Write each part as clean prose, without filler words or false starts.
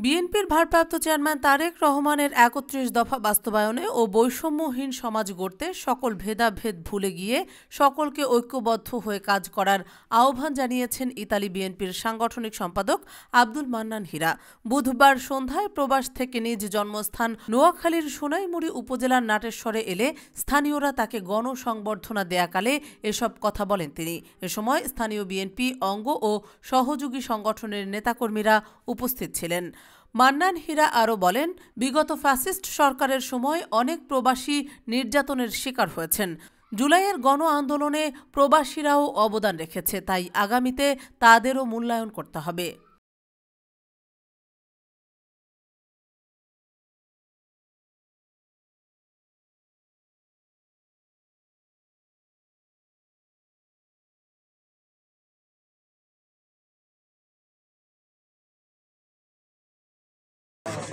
বিএনপির ভারপ্রাপ্ত চেয়ারম্যান তারেক রহমানের ৩১ দফা বাস্তবায়নে ও বৈষম্যহীন সমাজ গড়তে সকল ভেদাভেদ ভুলে গিয়ে সকলকে ঐক্যবদ্ধ হয়ে কাজ করার আহ্বান জানিয়েছেন ইতালি বিএনপির সাংগঠনিক সম্পাদক আব্দুল মান্নান হীরা। বুধবার সন্ধ্যায় প্রবাস থেকে নিজ জন্মস্থান নোয়াখালীর সোনাইমুড়ি উপজেলার নাটেশ্বরে এলে স্থানীয়রা তাকে গণসংবর্ধনা দেয়াকালে এসব কথা বলেন তিনি। এ সময় স্থানীয় বিএনপি অঙ্গ ও সহযোগী সংগঠনের নেতাকর্মীরা উপস্থিত ছিলেন। মান্নান হীরা আরও বলেন, বিগত ফ্যাসিস্ট সরকারের সময় অনেক প্রবাসী নির্যাতনের শিকার হয়েছেন। জুলাইয়ের গণ আন্দোলনে প্রবাসীরাও অবদান রেখেছে, তাই আগামীতে তাদেরও মূল্যায়ন করতে হবে।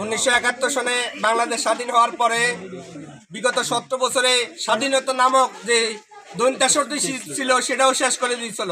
1971 সনে বাংলাদেশ স্বাধীন হওয়ার পরে বিগত 17 বছরে স্বাধীনতা নামক যে দৈন্যাসক্তি ছিল সেটাও শেষ করে দিয়েছিল।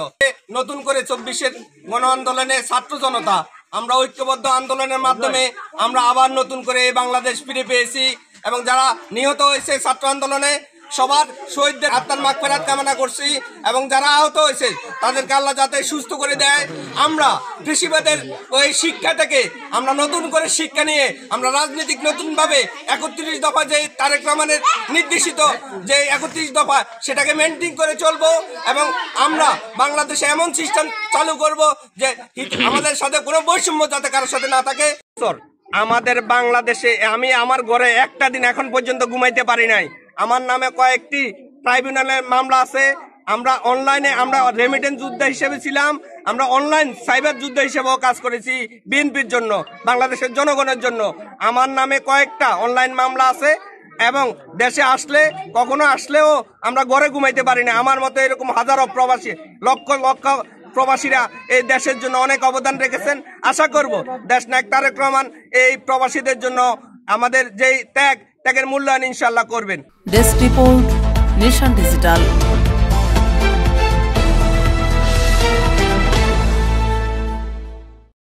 নতুন করে 24-এর গণ আন্দোলনে ছাত্র জনতা আমরা ঐক্যবদ্ধ আন্দোলনের মাধ্যমে আমরা আবার নতুন করে বাংলাদেশ ফিরে পেয়েছি এবং যারা নিহত হয়েছে ছাত্র আন্দোলনে সবার শহীদদের আত্মার মাগফিরাত কামনা করছি এবং যারা আহত হয়েছে তাদেরকে আল্লাহ যাতে সুস্থ করে দেয়। আমরা কৃষিবাদের ওই শিক্ষা থেকে আমরা নতুন করে শিক্ষা নিয়ে আমরা রাজনৈতিক নতুনভাবে 31 দফা যে তারেক রহমানের নির্দেশিত যে 31 দফা সেটাকে মেনটেন করে চলবো এবং আমরা বাংলাদেশে এমন সিস্টেম চালু করব যে আমাদের সাথে কোনো বৈষম্য যাতে কারোর সাথে না থাকে। আমাদের বাংলাদেশে আমি আমার ঘরে একটা দিন এখন পর্যন্ত ঘুমাইতে পারি নাই। আমার নামে কয়েকটি ট্রাইব্যুনালের মামলা আছে। আমরা অনলাইনে আমরা রেমিটেন্স যোদ্ধা হিসেবে ছিলাম, আমরা অনলাইন সাইবার যোদ্ধা হিসেবেও কাজ করেছি বিএনপির জন্য, বাংলাদেশের জনগণের জন্য। আমার নামে কয়েকটা অনলাইন মামলা আছে এবং দেশে আসলে কখনো আসলেও আমরা ঘরে ঘুমাইতে পারি না। আমার মতো এরকম হাজারো প্রবাসী লক্ষ লক্ষ প্রবাসীরা এই দেশের জন্য অনেক অবদান রেখেছেন। আশা করব দেশনায়ক তারেক রহমান এই প্রবাসীদের জন্য আমাদের যেই ত্যাগের মূল্যায়ন ইনশাআল্লাহ করবেন। Desk report, nation digital.